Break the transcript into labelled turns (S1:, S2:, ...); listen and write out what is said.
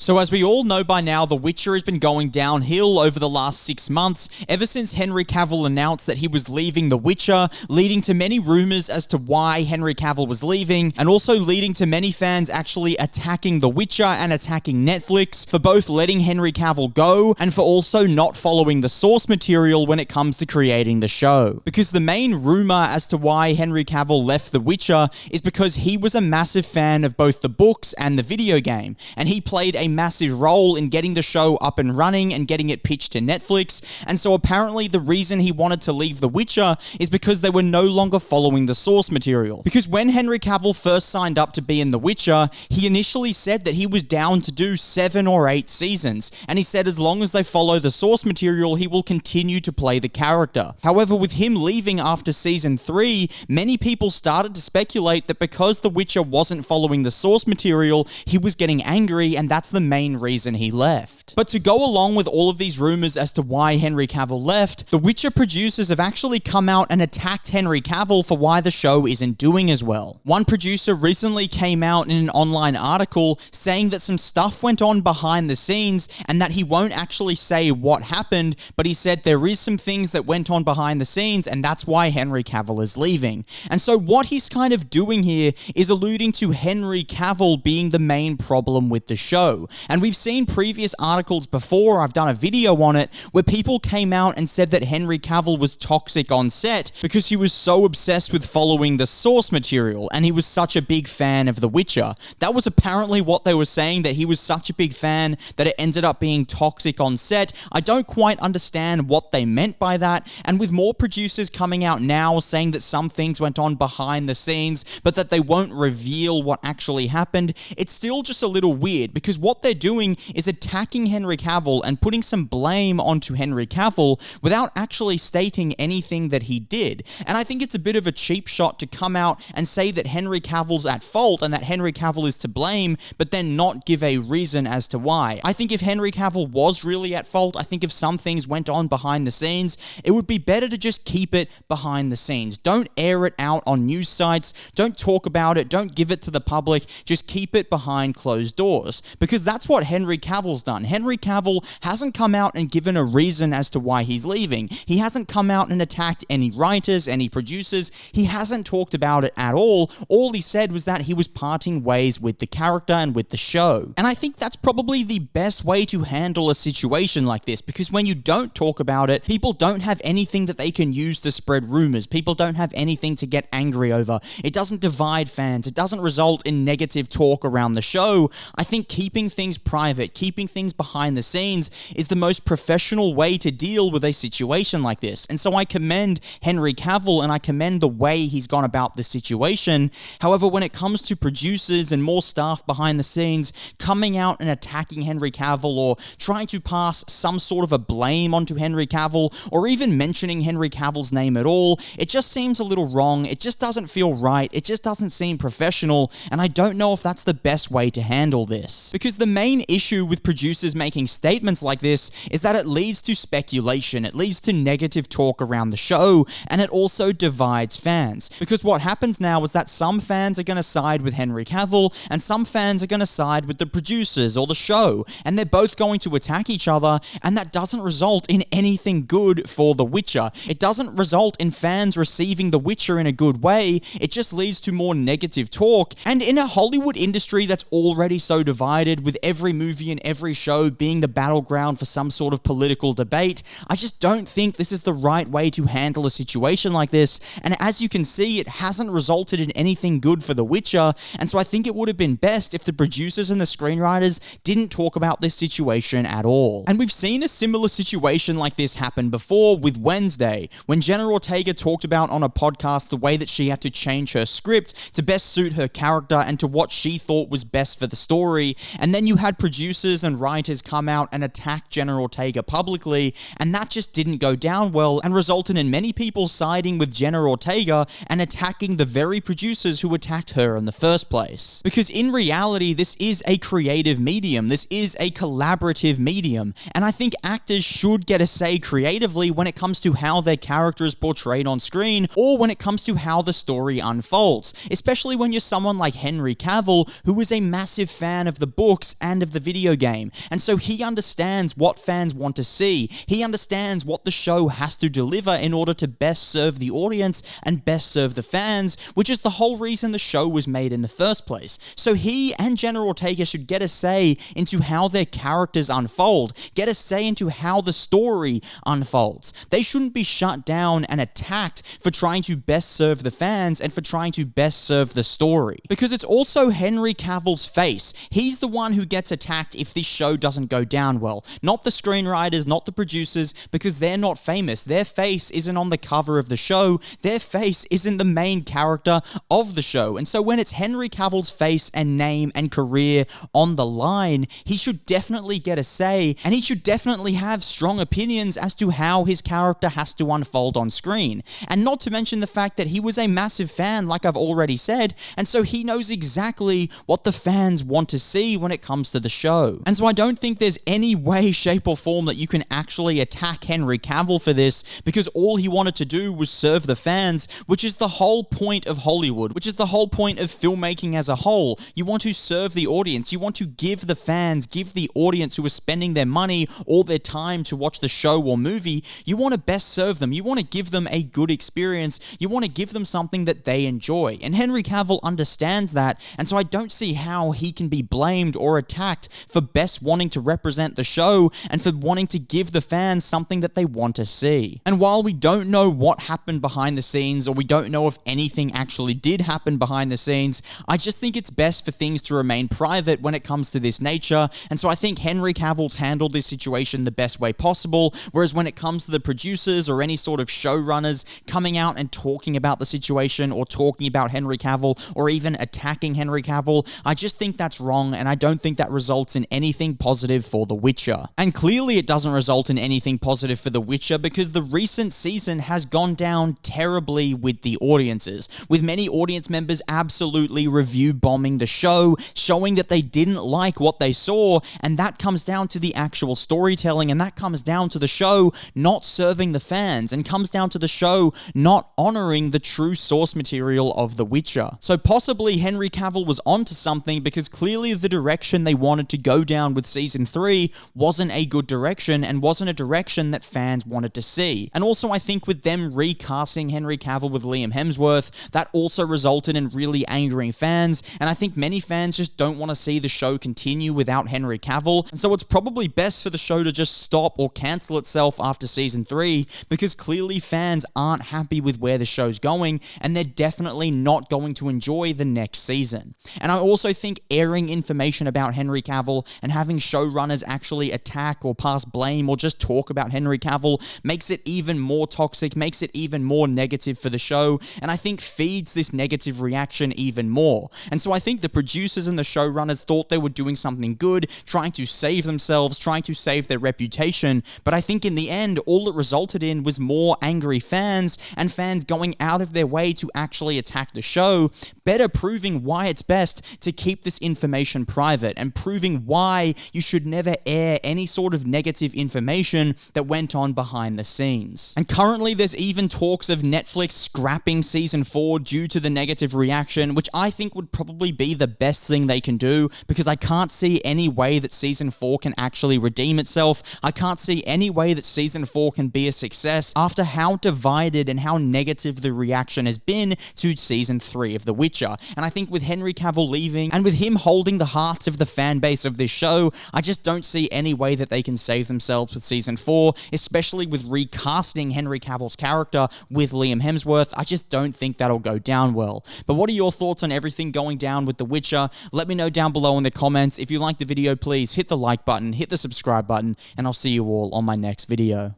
S1: So as we all know by now, The Witcher has been going downhill over the last 6 months, ever since Henry Cavill announced that he was leaving The Witcher, leading to many rumors as to why Henry Cavill was leaving, and also leading to many fans actually attacking The Witcher and attacking Netflix for both letting Henry Cavill go and for also not following the source material when it comes to creating the show. Because the main rumor as to why Henry Cavill left The Witcher is because he was a massive fan of both the books and the video game, and he played a massive role in getting the show up and running and getting it pitched to Netflix, and so apparently the reason he wanted to leave The Witcher is because they were no longer following the source material. Because when Henry Cavill first signed up to be in The Witcher, he initially said that he was down to do 7 or 8 seasons, and he said as long as they follow the source material, he will continue to play the character. However, with him leaving after season 3, many people started to speculate that because The Witcher wasn't following the source material, he was getting angry, and that's the main reason he left. But to go along with all of these rumors as to why Henry Cavill left, The Witcher producers have actually come out and attacked Henry Cavill for why the show isn't doing as well. One producer recently came out in an online article saying that some stuff went on behind the scenes and that he won't actually say what happened, but he said there is some things that went on behind the scenes and that's why Henry Cavill is leaving. And so what he's kind of doing here is alluding to Henry Cavill being the main problem with the show. And we've seen previous articles before, I've done a video on it, where people came out and said that Henry Cavill was toxic on set because he was so obsessed with following the source material and he was such a big fan of The Witcher. That was apparently what they were saying, that he was such a big fan that it ended up being toxic on set. I don't quite understand what they meant by that, and with more producers coming out now saying that some things went on behind the scenes but that they won't reveal what actually happened, it's still just a little weird because what they're doing is attacking Henry Cavill and putting some blame onto Henry Cavill without actually stating anything that he did. And I think it's a bit of a cheap shot to come out and say that Henry Cavill's at fault and that Henry Cavill is to blame, but then not give a reason as to why. I think if Henry Cavill was really at fault, I think if some things went on behind the scenes, it would be better to just keep it behind the scenes. Don't air it out on news sites, don't talk about it, don't give it to the public, just keep it behind closed doors. Because that's what Henry Cavill's done. Henry Cavill hasn't come out and given a reason as to why he's leaving. He hasn't come out and attacked any writers, any producers. He hasn't talked about it at all. All he said was that he was parting ways with the character and with the show. And I think that's probably the best way to handle a situation like this, because when you don't talk about it, people don't have anything that they can use to spread rumors. People don't have anything to get angry over. It doesn't divide fans. It doesn't result in negative talk around the show. I think keeping things private, keeping things behind the scenes is the most professional way to deal with a situation like this. And so I commend Henry Cavill and I commend the way he's gone about this situation. However, when it comes to producers and more staff behind the scenes coming out and attacking Henry Cavill or trying to pass some sort of a blame onto Henry Cavill or even mentioning Henry Cavill's name at all, it just seems a little wrong. It just doesn't feel right. It just doesn't seem professional, and I don't know if that's the best way to handle this. Because the main issue with producers making statements like this is that it leads to speculation, it leads to negative talk around the show, and it also divides fans. Because what happens now is that some fans are going to side with Henry Cavill, and some fans are going to side with the producers or the show, and they're both going to attack each other, and that doesn't result in anything good for The Witcher. It doesn't result in fans receiving The Witcher in a good way. It just leads to more negative talk, and in a Hollywood industry that's already so divided, with every movie and every show being the battleground for some sort of political debate, I just don't think this is the right way to handle a situation like this, and as you can see, it hasn't resulted in anything good for The Witcher, and so I think it would have been best if the producers and the screenwriters didn't talk about this situation at all. And we've seen a similar situation like this happen before with Wednesday, when Jenna Ortega talked about on a podcast the way that she had to change her script to best suit her character and to what she thought was best for the story, and then you had producers and writers writers come out and attack Jenna Ortega publicly, and that just didn't go down well and resulted in many people siding with Jenna Ortega and attacking the very producers who attacked her in the first place. Because in reality, this is a creative medium, this is a collaborative medium, and I think actors should get a say creatively when it comes to how their character is portrayed on screen, or when it comes to how the story unfolds, especially when you're someone like Henry Cavill, who is a massive fan of the books and of the video game, and so he understands what fans want to see. He understands what the show has to deliver in order to best serve the audience and best serve the fans, which is the whole reason the show was made in the first place. So he and Jenna Ortega should get a say into how their characters unfold, get a say into how the story unfolds. They shouldn't be shut down and attacked for trying to best serve the fans and for trying to best serve the story. Because it's also Henry Cavill's face. He's the one who gets attacked if this show doesn't go down well. Not the screenwriters, not the producers, because they're not famous. Their face isn't on the cover of the show. Their face isn't the main character of the show. And so when it's Henry Cavill's face and name and career on the line, he should definitely get a say, and he should definitely have strong opinions as to how his character has to unfold on screen. And not to mention the fact that he was a massive fan, like I've already said, and so he knows exactly what the fans want to see when it comes to the show. And so I don't think there's any way, shape, or form that you can actually attack Henry Cavill for this, because all he wanted to do was serve the fans, which is the whole point of Hollywood, which is the whole point of filmmaking as a whole. You want to serve the audience. You want to give the fans, give the audience who are spending their money or their time to watch the show or movie, you want to best serve them. You want to give them a good experience. You want to give them something that they enjoy. And Henry Cavill understands that, and so I don't see how he can be blamed or attacked for best wanting to represent the show and for wanting to give the fans something that they want to see. And while we don't know what happened behind the scenes, or we don't know if anything actually did happen behind the scenes, I just think it's best for things to remain private when it comes to this nature, and so I think Henry Cavill's handled this situation the best way possible, whereas when it comes to the producers or any sort of showrunners coming out and talking about the situation or talking about Henry Cavill or even attacking Henry Cavill, I just think that's wrong, and I don't think that results in anything positive for The Witcher. And clearly it doesn't result in anything positive for The Witcher, because the recent season has gone down terribly with the audiences, with many audience members absolutely review bombing the show, showing that they didn't like what they saw, and that comes down to the actual storytelling, and that comes down to the show not serving the fans, and comes down to the show not honoring the true source material of The Witcher. So possibly Henry Cavill was onto something, because clearly the direction they wanted to go down with season 3 wasn't a good direction and wasn't a direction that fans wanted to see. And also I think with them recasting Henry Cavill with Liam Hemsworth, that also resulted in really angering fans, and I think many fans just don't want to see the show continue without Henry Cavill, and so it's probably best for the show to just stop or cancel itself after season 3, because clearly fans aren't happy with where the show's going, and they're definitely not going to enjoy the next season. And I also think airing information about Henry Cavill and having showrunners actually attack or pass blame or just talk about Henry Cavill makes it even more toxic, makes it even more negative for the show, and I think feeds this negative reaction even more. And so I think the producers and the showrunners thought they were doing something good, trying to save themselves, trying to save their reputation, but I think in the end, all it resulted in was more angry fans, and fans going out of their way to actually attack the show, better proving why it's best to keep this information private, and proving why you should never air any sort of negative information that went on behind the scenes. And currently there's even talks of Netflix scrapping season 4 due to the negative reaction, which I think would probably be the best thing they can do, because I can't see any way that season 4 can actually redeem itself. I can't see any way that season 4 can be a success after how divided and how negative the reaction has been to season 3 of The Witcher. And I think with Henry Cavill leaving and with him holding the hearts of the fan base of this show, I just don't see any way that they can save themselves with season 4, especially with recasting Henry Cavill's character with Liam Hemsworth. I just don't think that'll go down well. But what are your thoughts on everything going down with The Witcher? Let me know down below in the comments. If you liked the video, please hit the like button, hit the subscribe button, and I'll see you all on my next video.